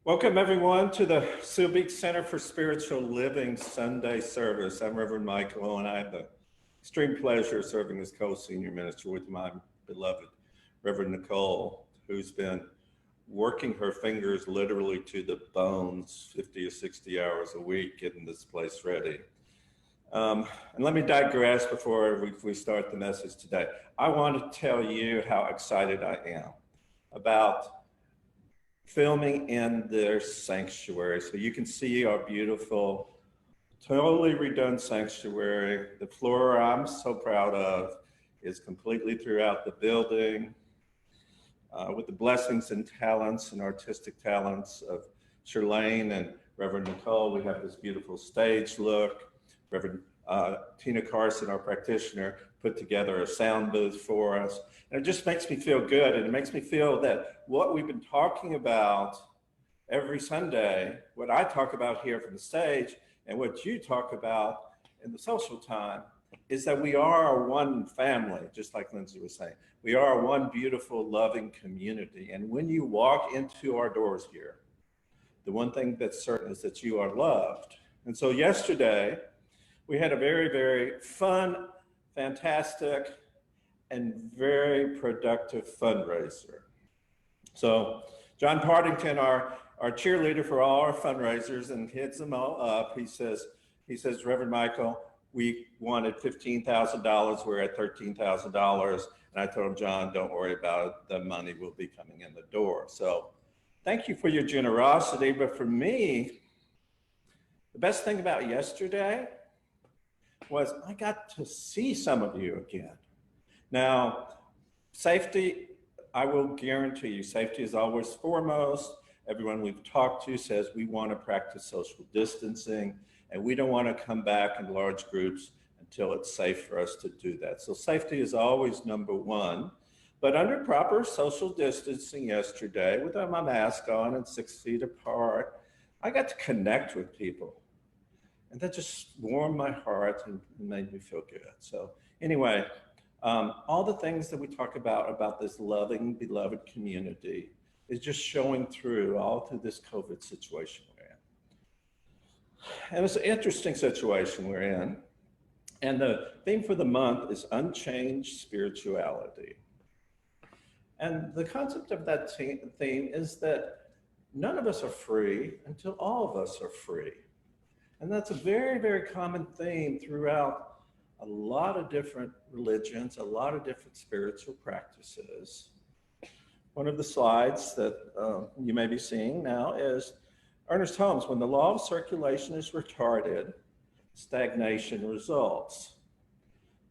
Welcome everyone to the Subic Center for Spiritual Living Sunday service. I'm Reverend Michael and I have the extreme pleasure of serving as co-senior minister with my beloved Reverend Nicole, who's been working her fingers literally to the bones 50 or 60 hours a week getting this place ready. And let me digress before we start the message today. I want to tell you how excited I am about filming in their sanctuary. So you can see our beautiful, totally redone sanctuary. The floor I'm so proud of is completely throughout the building with the blessings and talents and artistic talents of Shirlane and Reverend Nicole. We have this beautiful stage look. Reverend Tina Carson, our practitioner, put together a sound booth for us. And it just makes me feel good. And it makes me feel that what we've been talking about every Sunday, what I talk about here from the stage and what you talk about in the social time, is that we are one family, just like Lindsay was saying. We are one beautiful, loving community. And when you walk into our doors here, the one thing that's certain is that you are loved. And so yesterday, we had a very, very fun, fantastic, and very productive fundraiser. So John Partington, our cheerleader for all our fundraisers, and heads them all up, he says, Reverend Michael, we wanted $15,000, we're at $13,000. And I told him, John, don't worry about it, the money will be coming in the door. So thank you for your generosity, but for me, the best thing about yesterday was I got to see some of you again. Now, safety, I will guarantee you, safety is always foremost. Everyone we've talked to says we want to practice social distancing and we don't want to come back in large groups until it's safe for us to do that. So safety is always number one. But under proper social distancing yesterday, without my mask on and 6 feet apart, I got to connect with people. And that just warmed my heart and made me feel good. So anyway, all the things that we talk about this loving, beloved community is just showing through all through this COVID situation we're in. And it's an interesting situation we're in. And the theme for the month is unchanged spirituality. And the concept of that theme is that none of us are free until all of us are free. And that's a very, very common theme throughout a lot of different religions, a lot of different spiritual practices. One of the slides that you may be seeing now is Ernest Holmes, when the law of circulation is retarded, stagnation results.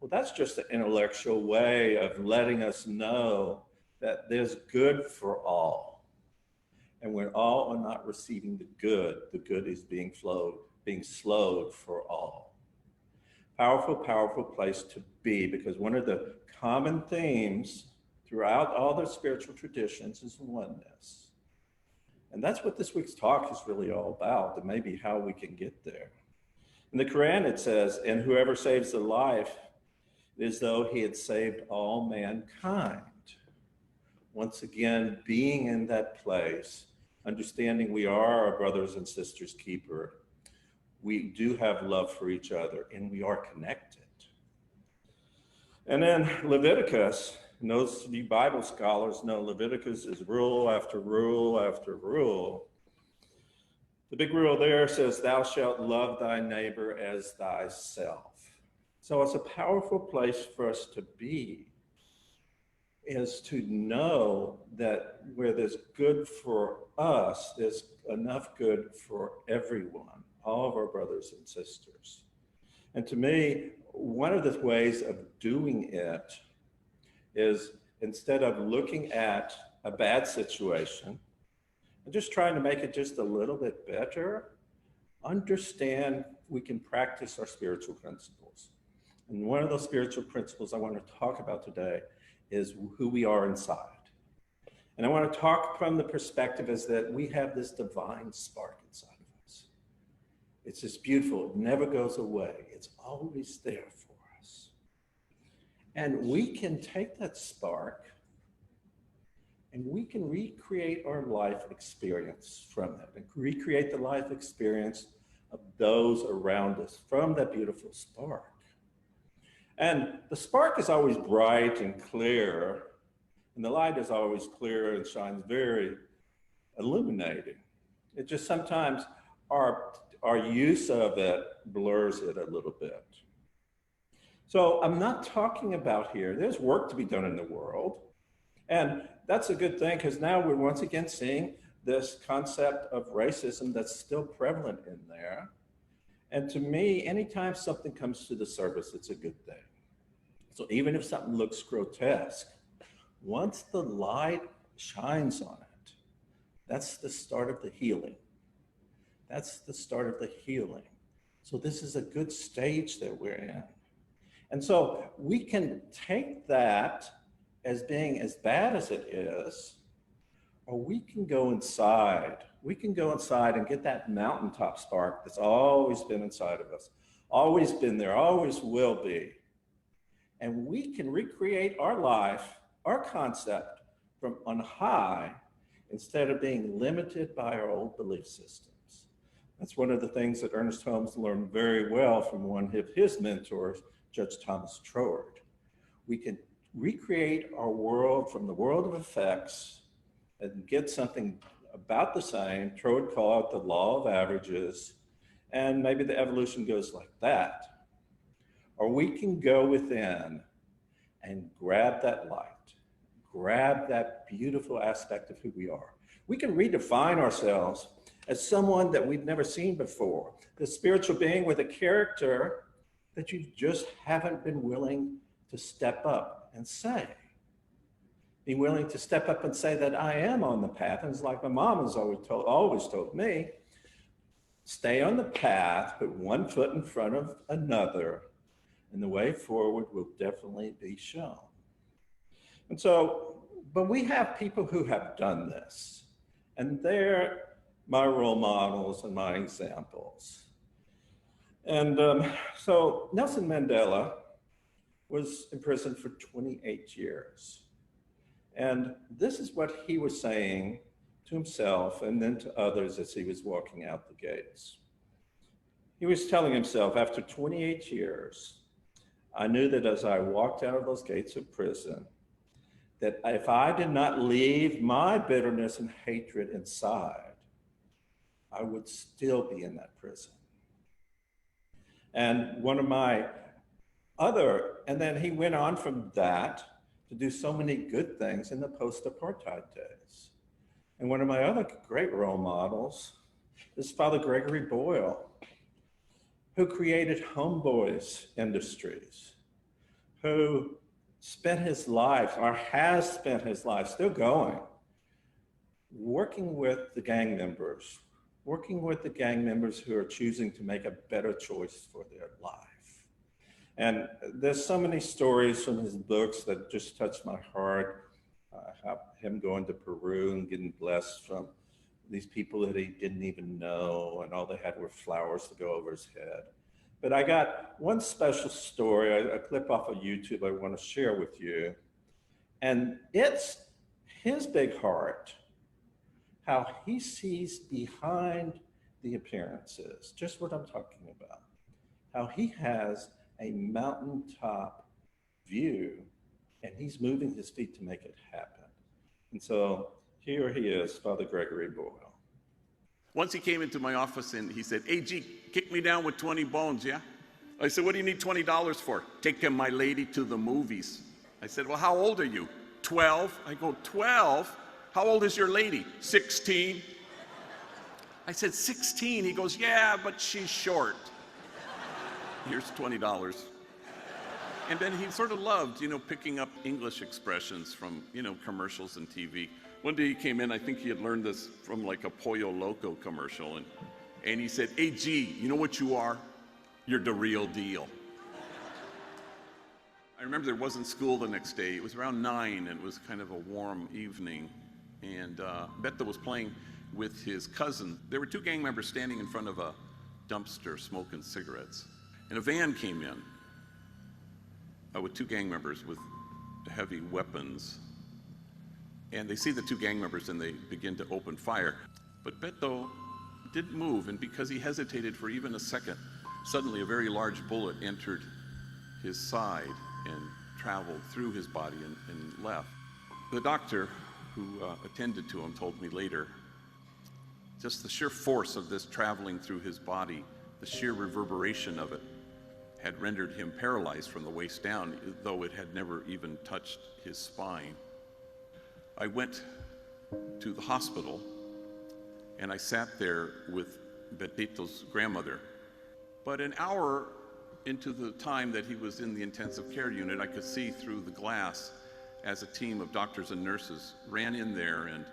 Well, that's just an intellectual way of letting us know that there's good for all. And when all are not receiving the good is being slowed for all. Powerful, powerful place to be, because one of the common themes throughout all the spiritual traditions is oneness. And that's what this week's talk is really all about, and maybe how we can get there. In the Quran, it says, and whoever saves a life is though he had saved all mankind. Once again, being in that place, understanding we are our brothers and sisters' keeper. We do have love for each other and we are connected. And then Leviticus, and those of you Bible scholars know Leviticus is rule after rule after rule. The big rule there says, thou shalt love thy neighbor as thyself. So it's a powerful place for us to be, is to know that where there's good for us, there's enough good for everyone, all of our brothers and sisters. And to me, one of the ways of doing it is, instead of looking at a bad situation and just trying to make it just a little bit better, understand we can practice our spiritual principles. And one of those spiritual principles I want to talk about today is who we are inside. And I want to talk from the perspective is that we have this divine spark inside of us. It's just beautiful. It never goes away. It's always there for us. And we can take that spark And we can recreate our life experience from that and recreate the life experience of those around us from that beautiful spark. And the spark is always bright and clear, and the light is always clear and shines very illuminating. It just sometimes our use of it blurs it a little bit. So I'm not talking about here, there's work to be done in the world. And that's a good thing because now we're once again seeing this concept of racism that's still prevalent in there. And to me, anytime something comes to the surface, it's a good thing. So even if something looks grotesque, once the light shines on it, that's the start of the healing. That's the start of the healing. So this is a good stage that we're in. And so we can take that as being as bad as it is, or we can go inside. We can go inside and get that mountaintop spark that's always been inside of us, always been there, always will be. And we can recreate our life, our concept from on high, instead of being limited by our old belief systems. That's one of the things that Ernest Holmes learned very well from one of his mentors, Judge Thomas Troward. We can recreate our world from the world of effects and get something about the same. Troward called it the law of averages, and maybe the evolution goes like that. Or we can go within and grab that light, grab that beautiful aspect of who we are. We can redefine ourselves as someone that we've never seen before, the spiritual being with a character that you just haven't been willing to step up and say. Be willing to step up and say that I am on the path. And it's like my mom has always told me, stay on the path, put one foot in front of another, and the way forward will definitely be shown. And so, but we have people who have done this, and they're my role models and my examples. And so Nelson Mandela was in prison for 28 years. And this is what he was saying to himself and then to others as he was walking out the gates. He was telling himself, after 28 years, I knew that as I walked out of those gates of prison, that if I did not leave my bitterness and hatred inside, I would still be in that prison. And one of my and then he went on from that to do so many good things in the post-apartheid days. And one of my other great role models is Father Gregory Boyle, who created Homeboys Industries, who spent his life, or has spent his life, still going, working with the gang members who are choosing to make a better choice for their life. And there's so many stories from his books that just touched my heart. Him going to Peru and getting blessed from these people that he didn't even know, and all they had were flowers to go over his head. But I got one special story, a clip off of YouTube I want to share with you. And it's his big heart, how he sees behind the appearances, just what I'm talking about, how he has a mountaintop view and he's moving his feet to make it happen. And so here he is, Father Gregory Boyle. Once he came into my office and he said, "AG, kick me down with 20 bones, yeah?" I said, "What do you need $20 for?" "Taking my lady to the movies." I said, "Well, how old are you?" 12. I go, 12? How old is your lady? 16. I said, 16? He goes, "Yeah, but she's short." Here's $20. And then he sort of loved, picking up English expressions from, commercials and TV. One day he came in, I think he had learned this from like a Pollo Loco commercial, and he said, "AG, you know what you are? You're the real deal." I remember there wasn't school the next day. It was around 9, and it was kind of a warm evening, and Beto was playing with his cousin. There were 2 gang members standing in front of a dumpster smoking cigarettes, and a van came in with 2 gang members with heavy weapons. And they see the two gang members and they begin to open fire. But Beto didn't move, and because he hesitated for even a second, suddenly a very large bullet entered his side and traveled through his body and left. The doctor who attended to him told me later, just the sheer force of this traveling through his body, the sheer reverberation of it, had rendered him paralyzed from the waist down, though it had never even touched his spine. I went to the hospital and I sat there with Betito's grandmother. But an hour into the time that he was in the intensive care unit, I could see through the glass as a team of doctors and nurses ran in there and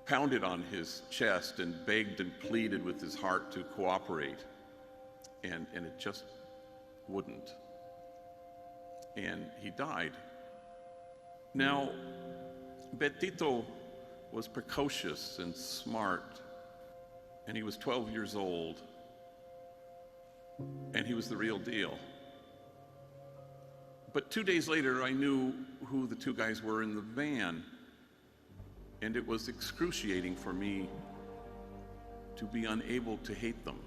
pounded on his chest and begged and pleaded with his heart to cooperate. And it just wouldn't. And he died. Now, Betito was precocious and smart, and he was 12 years old, and he was the real deal. But 2 days later, I knew who the two guys were in the van, and it was excruciating for me to be unable to hate them,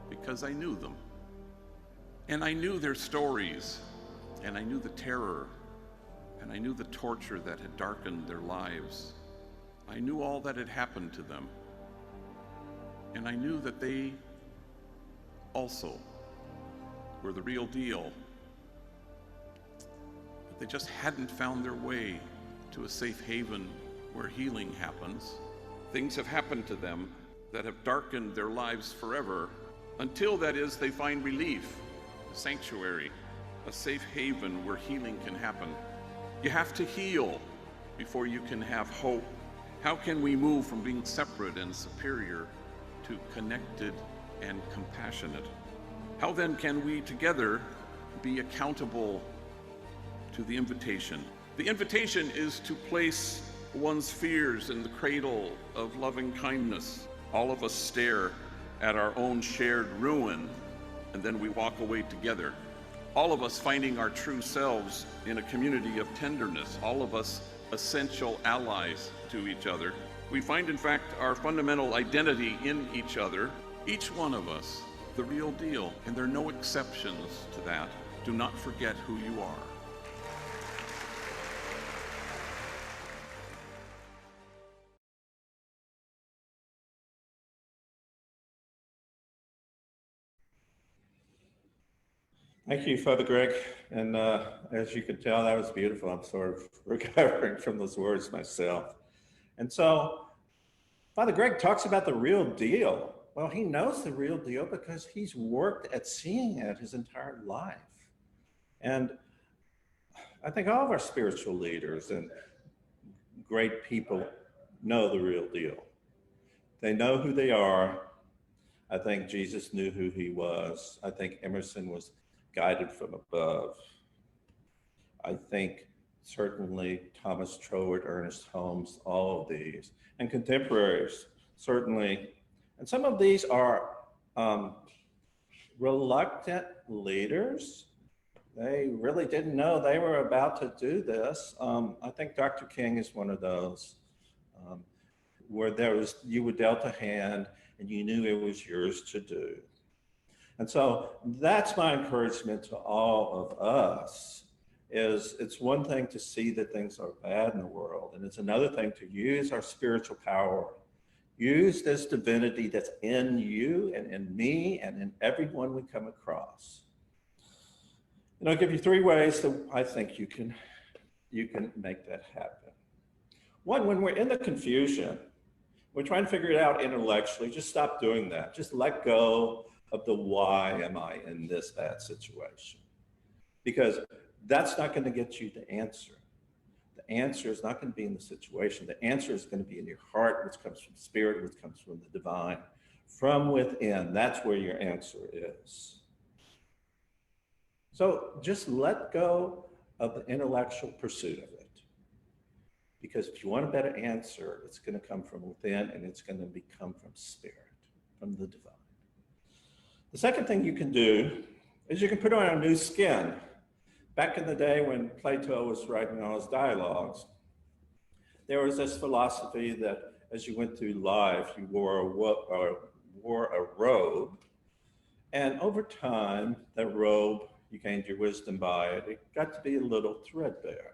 because I knew them. And I knew their stories, and I knew the terror, and I knew the torture that had darkened their lives. I knew all that had happened to them, and I knew that they also were the real deal. But they just hadn't found their way to a safe haven where healing happens. Things have happened to them that have darkened their lives forever, until, that is, they find relief, a sanctuary, a safe haven where healing can happen. You have to heal before you can have hope. How can we move from being separate and superior to connected and compassionate? How then can we together be accountable to the invitation? The invitation is to place one's fears in the cradle of loving kindness. All of us stare at our own shared ruin, and then we walk away together. All of us finding our true selves in a community of tenderness. All of us essential allies to each other. We find, in fact, our fundamental identity in each other. Each one of us, the real deal, and there are no exceptions to that. Do not forget who you are. Thank you, Father Greg. And as you can tell, that was beautiful. I'm sort of recovering from those words myself. And so Father Greg talks about the real deal. Well, he knows the real deal because he's worked at seeing it his entire life. And I think all of our spiritual leaders and great people know the real deal. They know who they are. I think Jesus knew who he was. I think Emerson was guided from above. I think certainly Thomas Troward, Ernest Holmes, all of these, and contemporaries, certainly. And some of these are reluctant leaders. They really didn't know they were about to do this. I think Dr. King is one of those, where you were dealt a hand and you knew it was yours to do. And so that's my encouragement to all of us, is it's one thing to see that things are bad in the world, and it's another thing to use our spiritual power, use this divinity that's in you and in me and in everyone we come across. And I'll give you 3 ways that I think you can make that happen. One, when we're in the confusion, we're trying to figure it out intellectually, just stop doing that. Just let go of the why am I in this bad situation? Because that's not going to get you the answer. The answer is not going to be in the situation. The answer is going to be in your heart, which comes from spirit, which comes from the divine, from within. That's where your answer is. So just let go of the intellectual pursuit of it. Because if you want a better answer, it's going to come from within, and it's going to come from spirit, from the divine. The second thing you can do is you can put on a new skin. Back in the day when Plato was writing all his dialogues, There was this philosophy that as you went through life, you wore a robe, and over time, that robe, you gained your wisdom by it. It got to be a little threadbare.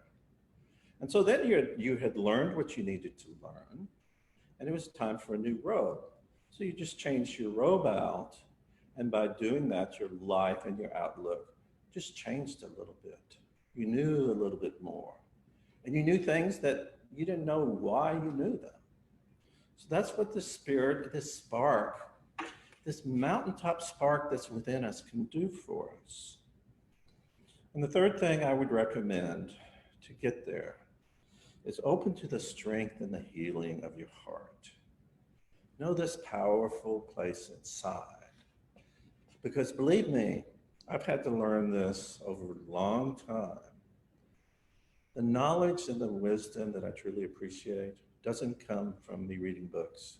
And so then you had learned what you needed to learn, and it was time for a new robe. So you just changed your robe out, and by doing that, your life and your outlook just changed a little bit. You knew a little bit more, and you knew things that you didn't know why you knew them. So that's what the Spirit, this spark, this mountaintop spark that's within us can do for us. And the third thing I would recommend to get there is open to the strength and the healing of your heart. Know this powerful place inside. Because believe me, I've had to learn this over a long time. The knowledge and the wisdom that I truly appreciate doesn't come from me reading books,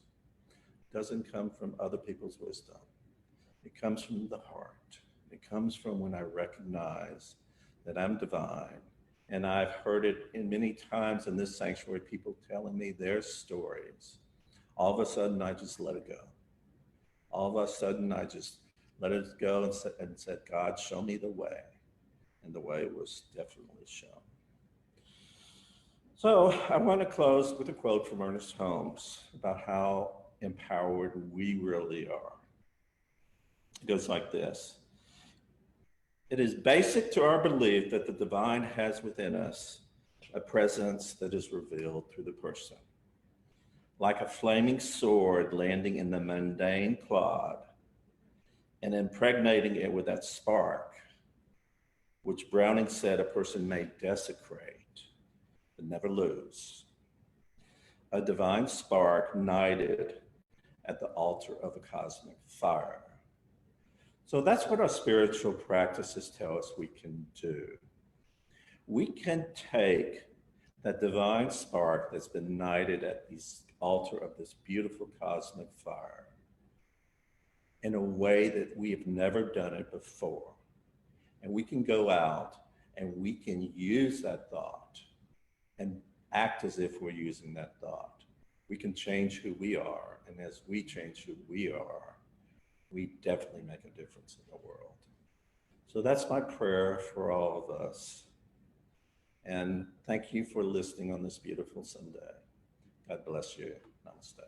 doesn't come from other people's wisdom. It comes from the heart. It comes from when I recognize that I'm divine. And I've heard it in many times in this sanctuary, people telling me their stories. All of a sudden, I just let it go. All of a sudden, I just let it go and said, God, show me the way. And the way was definitely shown. So I want to close with a quote from Ernest Holmes about how empowered we really are. It goes like this. It is basic to our belief that the divine has within us a presence that is revealed through the person. Like a flaming sword landing in the mundane clod and impregnating it with that spark, which Browning said a person may desecrate, but never lose. A divine spark ignited at the altar of a cosmic fire. So that's what our spiritual practices tell us we can do. We can take that divine spark that's been ignited at the altar of this beautiful cosmic fire in a way that we have never done it before. And we can go out and we can use that thought and act as if we're using that thought. We can change who we are. And as we change who we are, we definitely make a difference in the world. So that's my prayer for all of us. And thank you for listening on this beautiful Sunday. God bless you. Namaste.